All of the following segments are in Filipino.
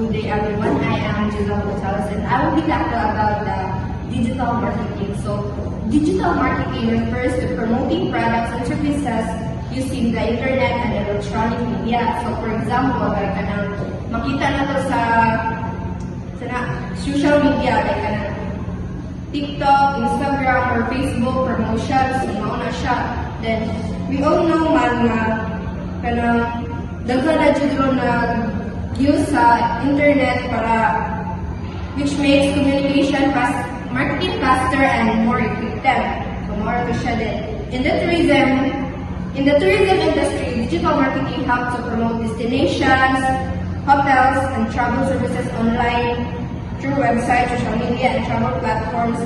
Good day everyone, I am Giselle Gonzalez and I will be talking about the digital marketing. So, digital marketing refers to promoting products and services using the internet and electronic media. So, for example, like makita na to sa social media, like TikTok, Instagram, or Facebook promotions, na siya. Then, we all know man na daghan na jud na use sa internet para which makes communication marketing faster and more effective. So more to siya din. In the tourism industry, digital marketing helps to promote destinations, hotels, and travel services online through websites, social media, and travel platforms.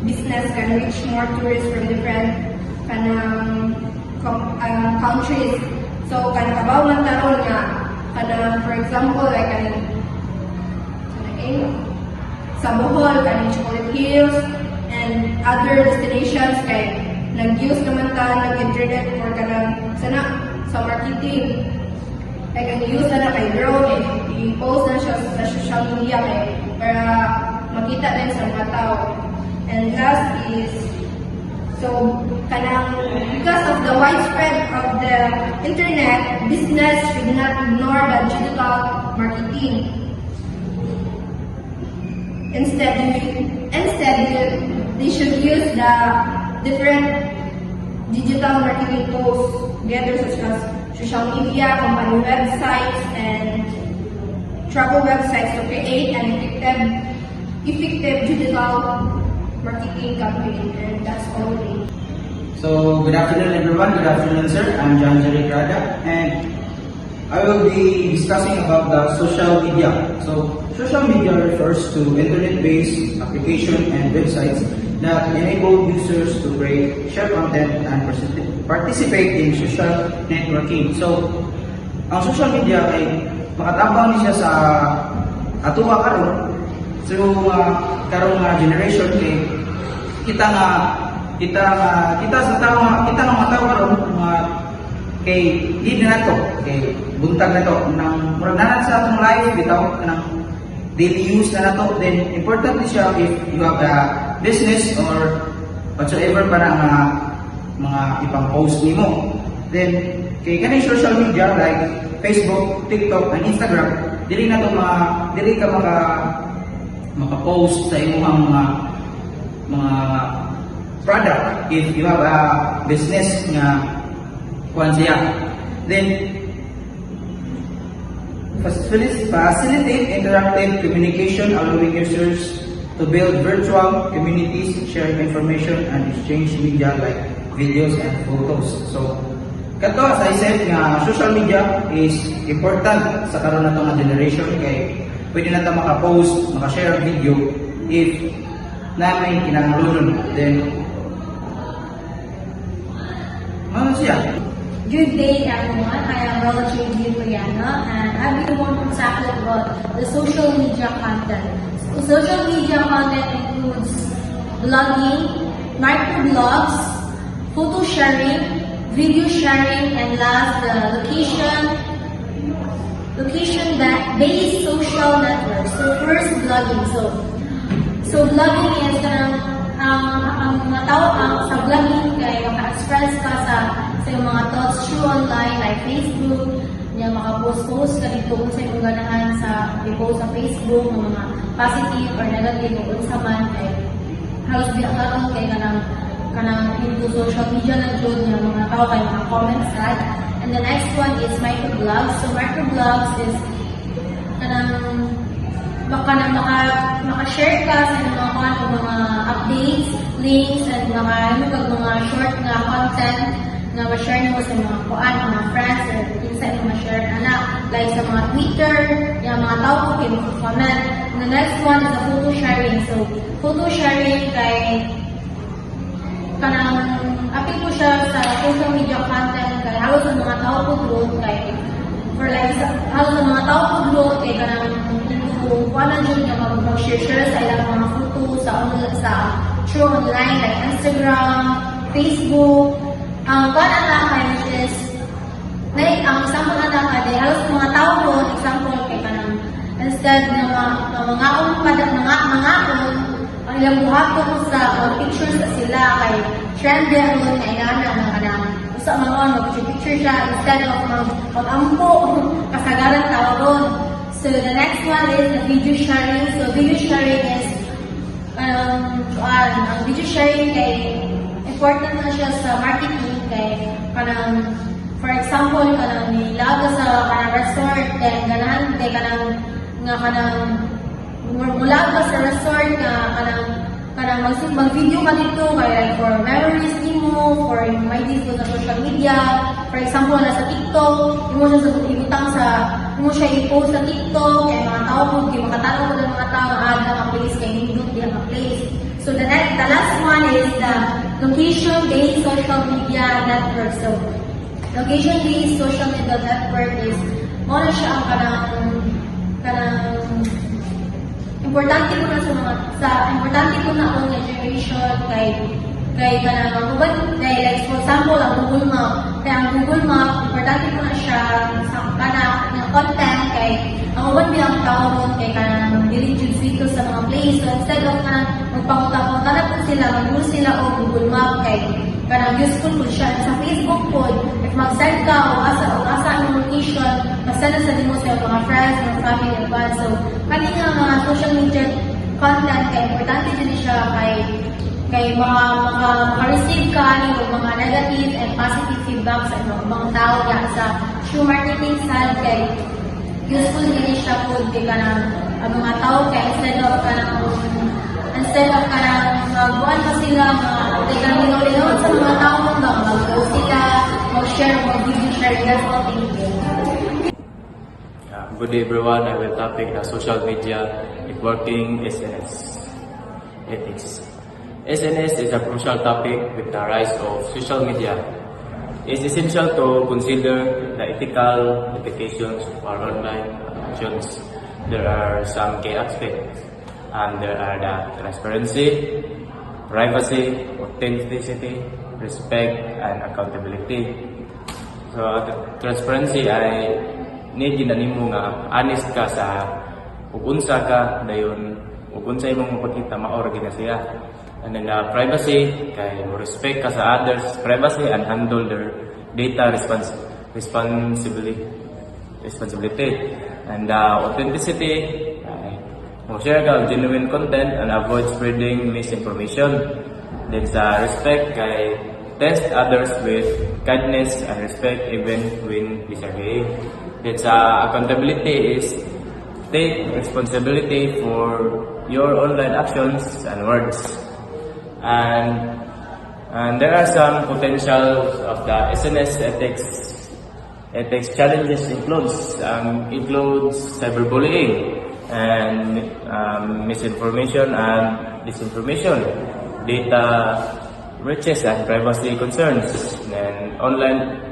Business can reach more tourists from different countries. So, kabaw man taron nga, for example, like sa Bohol, Chocolate Hills, and other destinations kay nag-use naman ta ng internet for sa marketing. Like, nag-use na kay drone, i-post na siya sa social media para makita din sa mga tao. And last is, because of the widespread of the internet, business should not ignore the digital marketing. Instead, they should use the different digital marketing tools together, such as social media, company websites, and travel websites to create an effective digital marketing campaign. And that's all. So, good afternoon everyone. Good afternoon sir. I'm John Jerry Grada and I will be discussing about the social media. So, social media refers to internet-based application and websites that enable users to create, share content, and participate in social networking. So, ang social media ay makatabang niya sa atuwa karon. So, karong generation kay kita sa tao mga tao karon kay lead na to, kay buntag na to nang murag na sa atong life bitaw kanang daily use na to. Then important siya if you have a business or whatsoever para mga ipang-post nimo. Then kay kanang social media like Facebook, TikTok, and Instagram, dili ka maka-post sa imong mga product if you have a business nga kuan siya. Then facilitate interactive communication, allowing users to build virtual communities, share information, and exchange media like videos and photos. So kato as I said nga social media is important sa karon nato nga generation kay pwede na ta maka-post, maka-share video if namin kinahanglan. Then ano siya? Good day everyone, I am Rola Juliana and I'll be the one to tackle about the social media content. So, social media content includes blogging, microblogs, photo sharing, video sharing, and last the location-based social networks. So first, blogging. So blogging is ang mga tao sa blogging kay maka-express ka sa mga thoughts through online like Facebook, niya maka-post ka dito kung sa iyong ganahan sa i-post sa Facebook ng mga positive or negative o sa man kay halos di ang karoon kay kanang into social media na jud niya mga tao kay mga comments ad. And the next one is microblogs. So microblogs is maka-share ka sa mga updates, links, and mga short na content na ma-share mo sa mga kuan, mga friends, or insight na ma-share like sa mga Twitter, yung mga tao ko kayo comment. And the next one is the photo sharing. So, photo sharing kay apil ko siya sa social media content kay halos sa mga tao ko doon kay halos sa mga tao ko doon kay kuan na dyan yung mag-share sa ilang mga photo through online like Instagram, Facebook. Ang kuan na is ang example na halos mga tao ko, example kay instead na mga ang ilang buhaton sa mga pictures na sila kay trendy ron na inana ng kanang usa mga mag-picture siya instead of mag-ampo kasagaran tawag ron. So the next one is the video sharing. So video sharing is ang video sharing kay important na siya sa marketing kay kanang for example kanang nilaga sa kanang resort then ganahan kay kanang mula ka sa resort kanang mag-video ka dito kay like for memories nimo for may dito sa social media for example nasa TikTok imo siya i-post sa TikTok kay mga tao po di makatanaw ko ng mga tao add na place kay nindot di ang place. So the last one is the location-based social media network. So location-based social media network is mo na siya ang kanang importante ko na ang generation kay kanang like for example ang Google Map. Kaya ang Google Map importante ko na siya sa kanang content kay ang uban bilang tao mo kay kanang dili jud dito sa mga place. So instead of kanang magpanguta-punta na po sila, mag-use sila o Google Map kay kanang useful po siya. Sa Facebook po, if mag-send ka o asa ang location, masend sa din mo sa mga friends, mga family, and fans. So kanina mga social media content kay importante din siya kay maka-receive ka ng mga negative and positive feedback sa mga tao yan sa true marketing side kay useful din siya po kay kanang mga tao kay instead of magbuwan pa sila linaw sa mga tao mag-post sila mag-share, mag-video share that's all. Thank you. Good day everyone, I will topic the social media networking SNS ethics. SNS is a crucial topic with the rise of social media. It's essential to consider the ethical implications of our online actions. There are some key aspects, and there are the transparency, privacy, authenticity, respect, and accountability. So, transparency ay need ginanimo nga honest ka sa ug unsa ka dayon ug unsa imong mapakita maor gina siya. And then privacy kay mo respect ka sa others privacy and handle their data responsibility. And authenticity mo share ka genuine content and avoid spreading misinformation. Then sa respect kay test others with kindness and respect even when disagreeing. Then sa accountability is take responsibility for your online actions and words. And there are some potentials of the SNS ethics challenges includes cyberbullying and misinformation and disinformation, data breaches and privacy concerns, and online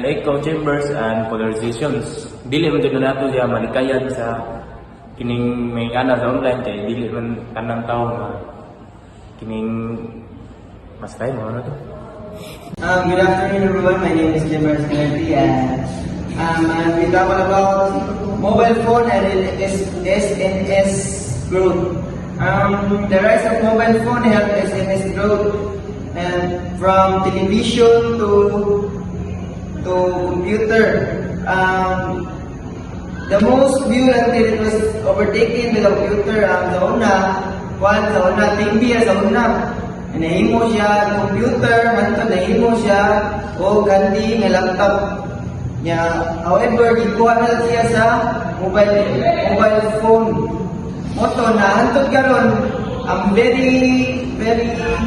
echo chambers and polarizations. Dili man jud nato diya malikayan sa kining may ana sa online kay dili man tanang tawo nga kining mas tayo mo na to. Good afternoon everyone, my name is Jimmer Escalante and we talk about mobile phone and SNS growth. The rise of mobile phone helped SNS growth and from television to computer. The most viewed until it was overtaken with the computer sa una, TV sa una. Nahimo siya computer, hanto nahimo siya o ganti nga laptop. However, gikuha na lang siya sa mobile phone. Moto na hantod karon ang very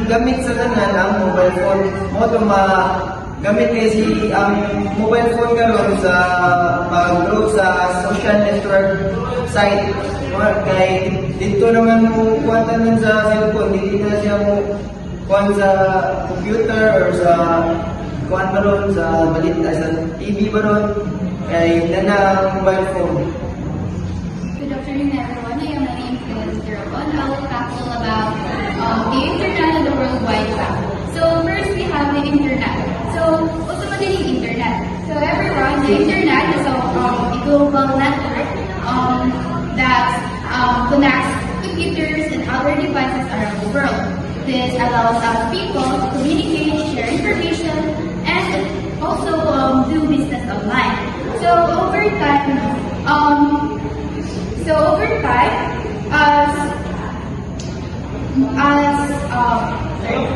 gamit sa tanan ang mobile phone. Moto gamit kasi ang mobile phone karon sa pag-grow sa social network site. Kay dito naman mo kuwatan sa cellphone, hindi na siya mo kuwan sa computer or sa kuwan ba ron, sa TV ba ron, kay na mobile phone. Good afternoon everyone, I am Marie Influencer on. I will tackle about the internet and the World Wide Web. So first we have the internet. So what's about the internet? So everyone, the internet is a global network that connects computers and other devices around the world. This allows us people to communicate, share information, and also do business online. So over time,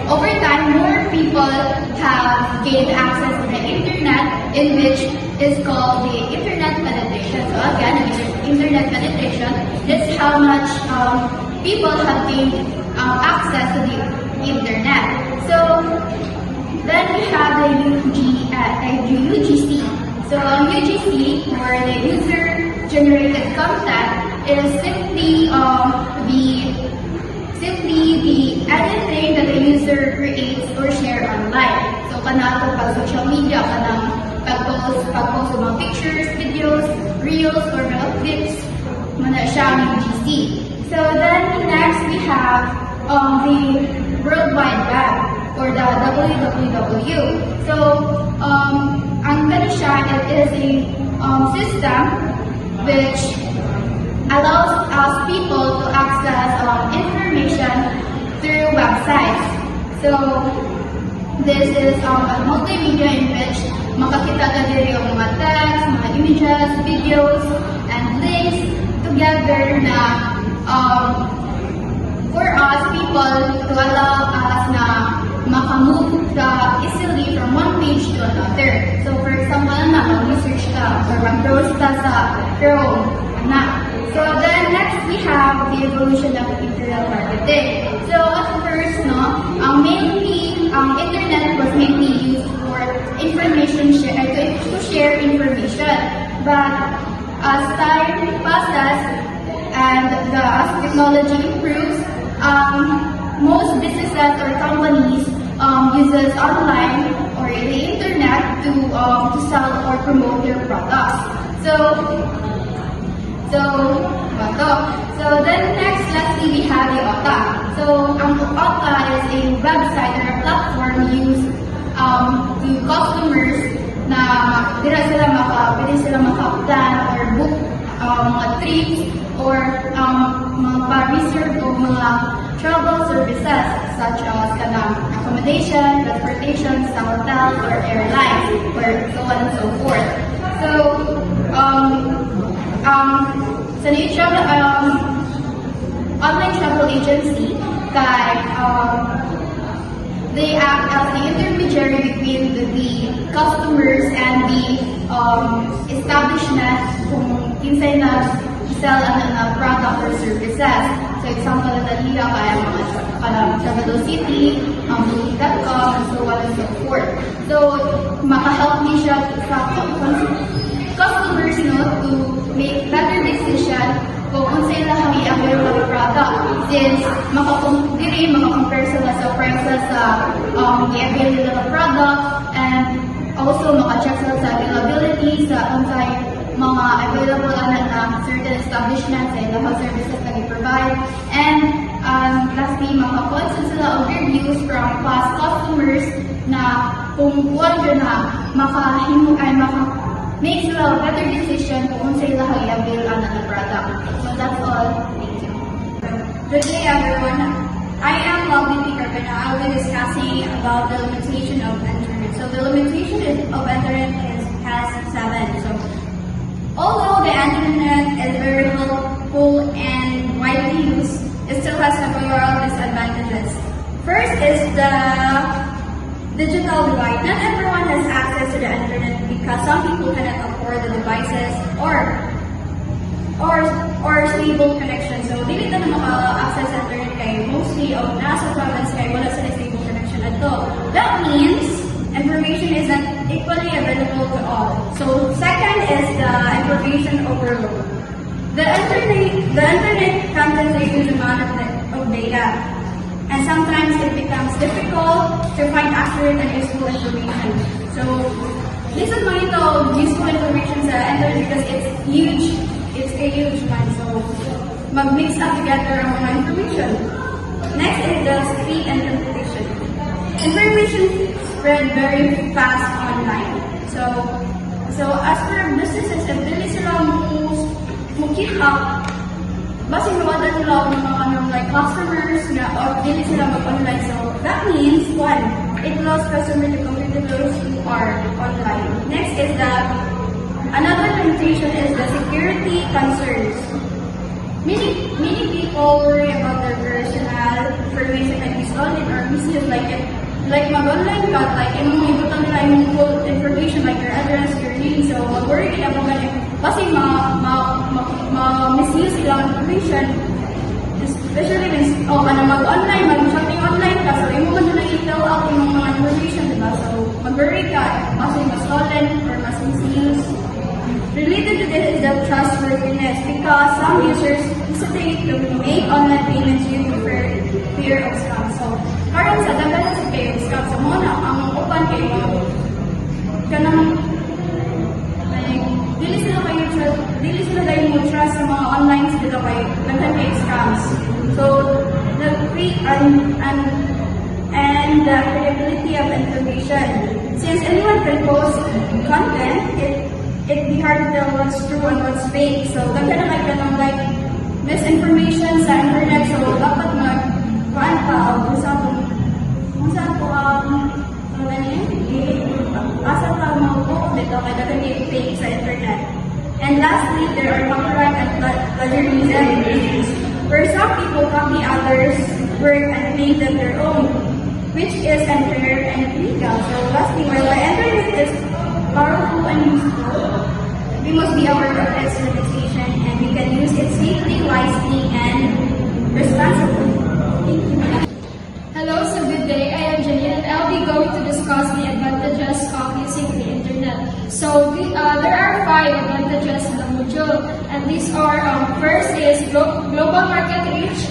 over time, more people have gained access to the internet, in which is called the internet penetration. So again, internet penetration is how much people have gained access to the internet. So then we have the UGC. So UGC, or the user-generated content, is simply the anything that the user creates or share online. So kanang pag social media, kanang pag-post ng mga pictures, videos, reels, or mga clips, mana siya ang UGC. So then next we have the World Wide Web, or the WWW. So ang ganun siya, it is a system which allows us people to access information through websites. So this is a multimedia in which makakita ka diri yung mga text, mga images, videos, and links together na for us people to allow us na makamove easily from one page to another. So for example na mag-research ka or mag-browse ka sa Chrome na. So then next we have the evolution of internet marketing. So at first, mainly internet was mainly used for information to share information. But as time passes and as technology improves, most businesses or companies uses online or the internet to sell or promote their products. So then next, lastly, we have the OTA. So OTA is a website or a platform used to customers na pwede sila maka-plan or book mga trips or mga pa-reserve o mga travel services such as accommodation, transportation sa hotels or airlines, or so on and so forth. So sa online travel agency, they act as the intermediary between the customers and the establishment kung kinsay na sell na product or services. So example na naliya kaya mga Travelocity, Booking.com, and so on and so forth. So maka-help niya siya sa customers to make better decision kung unsay lang ang i-available product, since maka-compare sila sa prices sa i-available product, and also maka-check sila sa availability sa unsay mga available na certain establishments and the services na i-provide, and lastly maka-consult sila of reviews from past customers na kung wala na make sila a better decision kung unsay lang i-avail na product. So that's all. Thank you. Good day, everyone. I am Lovely Picker, and I will be discussing about the limitation of internet. So the limitation of internet has 7. So although the internet is very helpful and widely used, it still has several disadvantages. First is the digital divide. Not everyone has access to the internet because some people cannot afford the devices or stable connection. So dili na maka-access sa internet kay mostly of nasa province kay wala sila stable connection at all. That means information is not equally available to all. So second is the information overload. The internet contains a huge amount of data, and sometimes it becomes difficult to find accurate and useful information. So listen mo ito useful information sa internet because it's huge. It's a huge one. So mag-mix up together ang mga information. Next is the speed and computation. Information spread very fast online. So as for businesses, if dili sila mo keep up basi mawala nila ang mga like customers na or dili sila mag-online. So that means one, it allows customers to compete with those who are online. Next is that another limitation is the security concerns. Many people worry about their personal information and be stolen or misused, like mag-online ka, like imong ibutan nila yung full information like your address, your name, so worry nila mo ganyan. Kasi misuse ilang information, especially when mag-online, mag-shopping online ka, so imo man na i-tell out yung mga information, diba? So mag-worry ka, kasi mas-stolen or mas misuse. Related to this is the trustworthiness because some users hesitate to make online payments due to fear of scam. So, karon sa daghan sa fear of scam, so muna ang upan kay mo kanang like dili sila kayo mo trust sa mga online sila kay daghan kay scams. So, the free and the credibility of information. Since anyone can post content, it'd be hard to tell what's true and what's fake. So, daghan na kayo ng like misinformation sa internet. So, dapat mag-kuhan ka o kung saan po asa ka mag-post dito kaya daghan kayo fake sa internet. And lastly, there are copyright and plagiarism issues where some people copy others' work and make them their own, which is unfair and illegal. So, lastly, while the internet is powerful and useful, we must be aware of its limitation and we can use it safely, wisely, and responsibly. Thank you. Hello, so good day. I am Janine and I'll be going to discuss the advantages of using the internet. So there are 5 advantages in the module, and these are first is global market reach,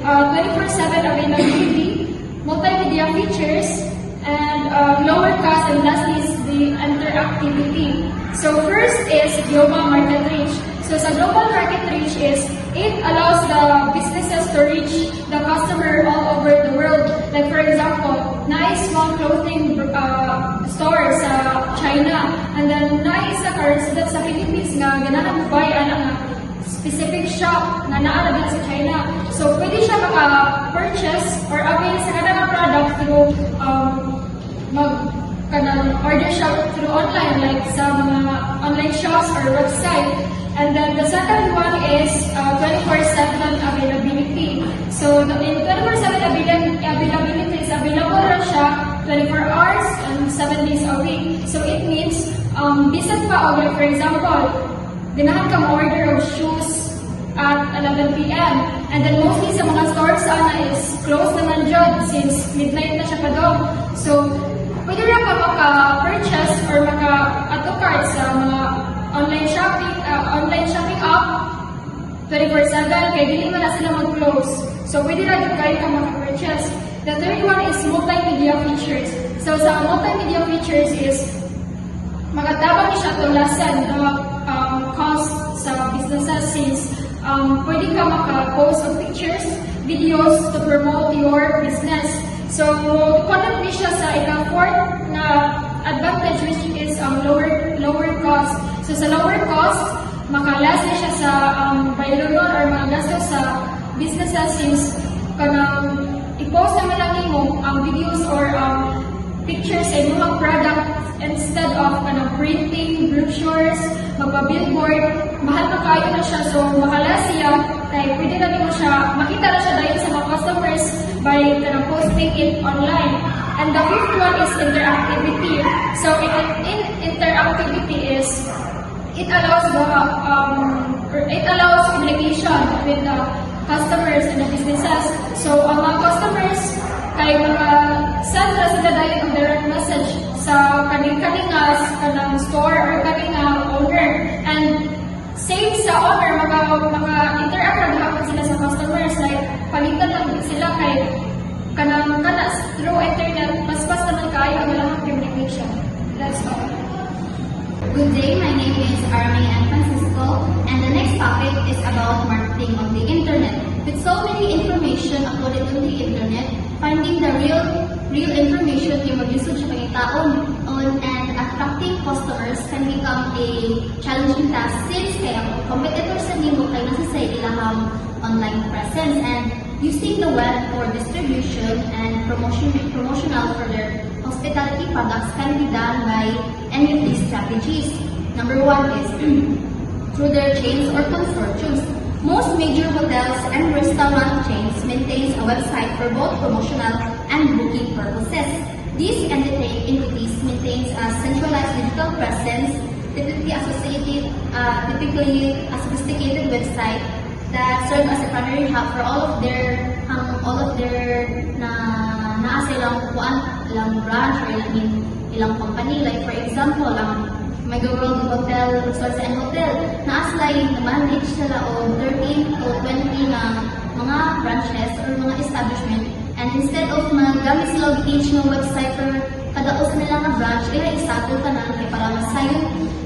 24/7 availability, multimedia features, and lower cost, and lastly is the interactivity. So first is global market reach. So sa global market reach is it allows the businesses to reach the customer all over the world. Like for example, nice small clothing store sa China, and then nice sa resident sa Philippines nga ganahan mo buy ana specific shop na naa din sa China. So pwede siya maka-purchase or avail sa kanang product through order shop through online, like sa mga online shops or website. And then the second one is 24/7 availability. So in 24/7 availability is available rin siya 24 hours and 7 days a week. So it means bisan pa, like for example, ganahan ka mo-order of shoes at 11 p.m. And then mostly sa mga stores sana is closed naman dyan since midnight na siya pa daw. So pwede rin ka maka-purchase or maka-add to cart sa mga online shopping app 24/7 kaya dili man na sila mag-close. So pwede rin kayo ka maka-purchase. The third one is multimedia features. So sa multimedia features is magatabang siya to lessen the cost sa businesses since pwede ka maka-post of pictures, videos to promote your business. So, connect niya siya sa ika-fourth na advantage which is lower cost. So, sa lower cost, makalas na siya sa bayronon or magagastos sa businesses since kanang i-post naman lang mo ang videos or pictures sa mga product instead of printing, brochures, magpa-billboard, mahal pa kayo na siya. So, makalas siya, kaya pwede na mo siya, makita na siya dahil sa mga customers by posting it online. And the fifth one is interactivity. So, in interactivity is, it allows communication with the customers and the businesses. So, ang mga customers, kaya send na sila dahil ang direct message sa kanang store or kanang owner. And same sa owner, maka-interact na hapon sila sa customers. Like, palitan lang sila kay through internet, mas naman kayo ang lahat communication. That's all. Good day, my name is Army and Francisco, and the next topic is about marketing on the internet. With so many information uploaded on the internet, finding the real information yung mag-usage sa pangitaon and attracting customers can become a challenging task since kaya competitors sa nimo kay nasa sa ilaha strong online presence and using the web for distribution and promotional for their hospitality products can be done by any of these strategies. Number one is through their chains or consortiums. Most major hotels and restaurant chains maintain a website for both promotional and booking purposes. These entities maintain a centralized digital presence, typically a sophisticated website that serves as a primary hub for all of their naa silang ilang branch or ilang company. Like for example, Mega World Hotel, Resorts and Hotel, naaslay na-manage sila o 13 o 20 na mga branches or mga establishment. And instead of magamit sila og each ng website for kada usa nila nga branch, isato ka na kay para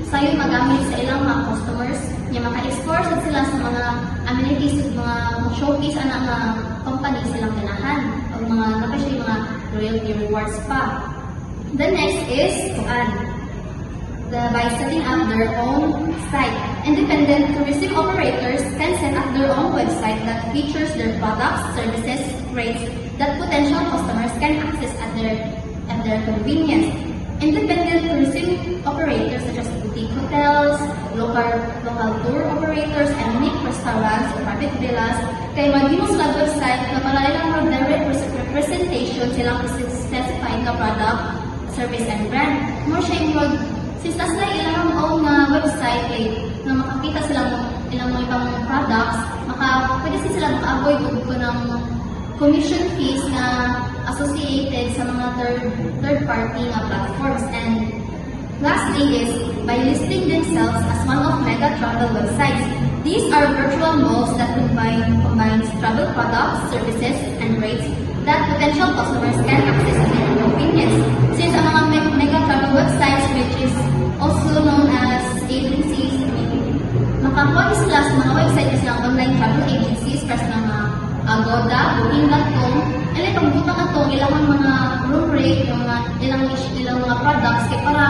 sayon magamit sa ilang mga customers, niya maka-explore sad sila sa mga amenities, mga showcase ana nga company silang ganahan o mga napasya mga loyalty rewards pa. The next is by setting up their own site. Independent tourism operators can set up their own website that features their products, services, rates that potential customers can access at their convenience. Independent tourism operators such as boutique hotels, local tour operators, and unique restaurants or private villas kay maghimo sila website na para ilang direct representation silang specify na product, service, and brand. More siya yung since nasa ilang own website na makakita sila ilang mga ibang products, pwede sila maka-avoid ko ng commission fees na associated sa mga third party platforms. And lastly is by listing themselves as one of mega travel websites. These are virtual malls that combines travel products, services, and rates that potential customers can access at their convenience. Since ang mga mega travel websites, which is also known as agencies, makakuha sila sa mga website na silang online travel agencies, press ng Agoda, Booking.com, and pag-butang ito, ilang mga room rate, ilang mga products, kaya para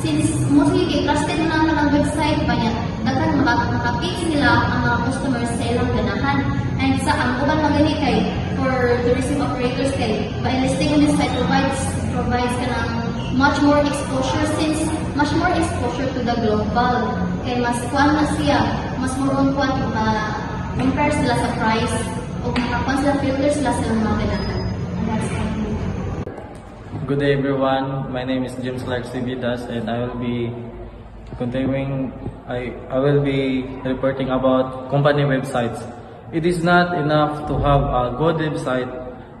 since mostly trusted na ng website ba niya, daghan makapits nila ang mga customers sa ilang ganahan. And sa ang uban magani kay for tourism operators kay by listing on this site provides ka ng much more exposure to the global. Kay mas kuan na siya, mas more on kuan compare sila sa price o makakuan sila filter sila sa mga ganahan. And that's it. Good day everyone, my name is James Clark Civitas and I will be reporting about company websites. It is not enough to have a good website.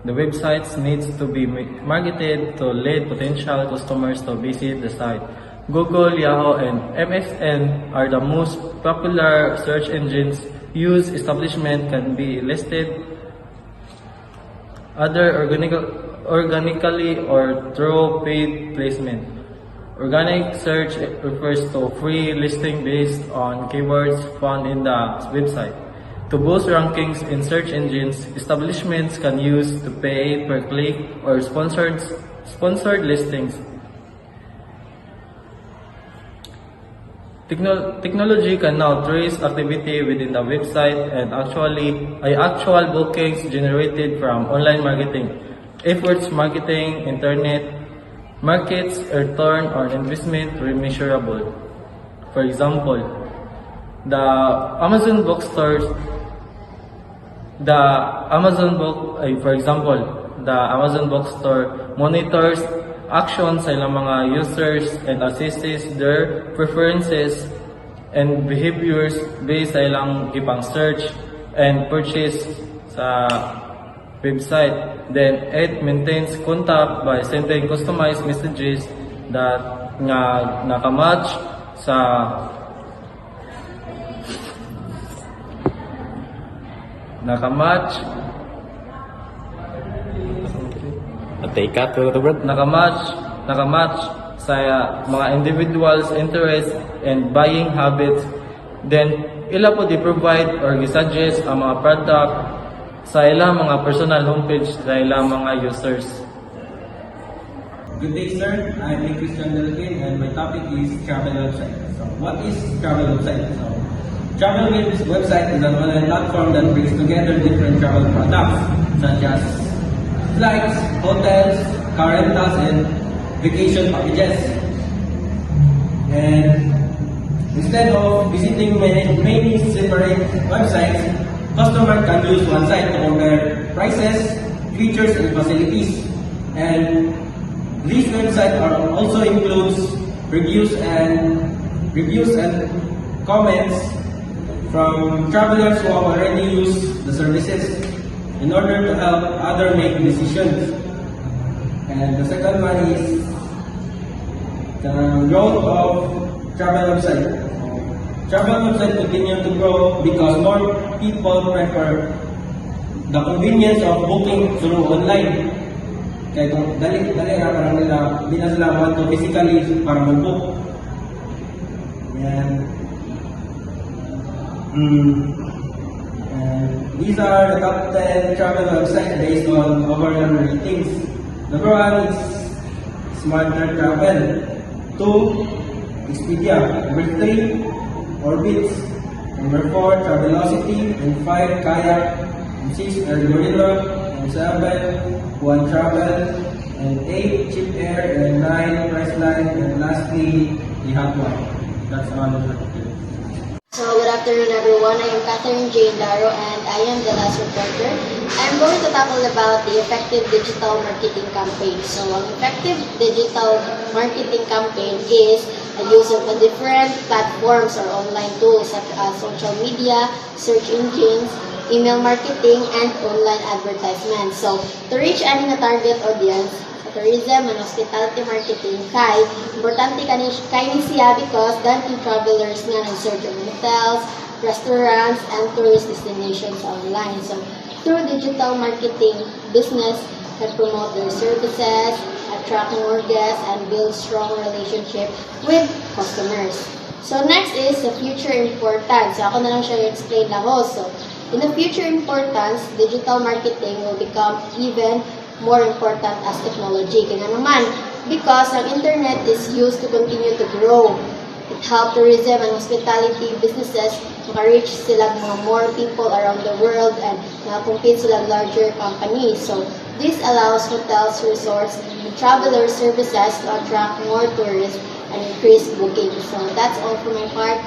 The websites needs to be marketed to lead potential customers to visit the site. Google, Yahoo, and MSN are the most popular search engines used. Establishment can be listed either organically or through paid placement. Organic search refers to free listing based on keywords found in the website. To boost rankings in search engines, establishments can use to pay per click or sponsored listings. Technology can now trace activity within the website and actual bookings generated from online marketing. Efforts marketing, internet markets, return on investment are measurable. For example, the Amazon bookstore monitors actions sa ilang mga users and assesses their preferences and behaviors based sa ilang gipang search and purchase sa website. Then it maintains contact by sending customized messages that nakamatch sa nakamatch sa mga individuals' interests and buying habits. Then ila po di-provide or gi-suggest ang mga product sa ilang mga personal homepage sa ilang mga users. Good day, sir. I'm Christian Delvin, and my topic is travel website. So, what is travel website? So, Travel website is an online platform that brings together different travel products such as flights, hotels, car rentals, and vacation packages. And instead of visiting many separate websites, customers can use one site to compare prices, features, and facilities. And these websites are also includes reviews and comments from travelers who have already used the services in order to help others make decisions. And the second one is the growth of travel website. Travel website continue to grow because more people prefer the convenience of booking through online. Kaya kung dali nga parang nila, hindi na sila want to physically para mag-book. And these are the top 10 travel websites based on overall ratings. Number 1 is Smarter Travel. 2, Expedia. Number 3, Orbitz. Number 4, Travelocity. And 5, Kayak. And 6, Air Gorilla. And 7, One Travel. And 8, Cheap Air. And 9, Priceline. And lastly, the Hot One. That's all of it. So, good afternoon everyone. I am Catherine Jane Daro and I am the last reporter. I'm going to tackle about the effective digital marketing campaign. So, an effective digital marketing campaign is a use of the different platforms or online tools such as social media, search engines, email marketing, and online advertisement. So, to reach any target audience, tourism and hospitality marketing kay importante kani siya because dahil travelers nga nag-search of hotels, restaurants, and tourist destinations online. So, through digital marketing, business can promote their services, attract more guests, and build strong relationship with customers. So, next is the future importance. So, ako na lang siya i-explain ako. So, in the future importance, digital marketing will become even more important as technology. Kaya naman, because ang internet is used to continue to grow. It helps tourism and hospitality businesses maka-reach sila mga more people around the world and maka-compete sila larger companies. So, this allows hotels, resorts, and traveler services to attract more tourists and increase bookings. So, that's all for my part.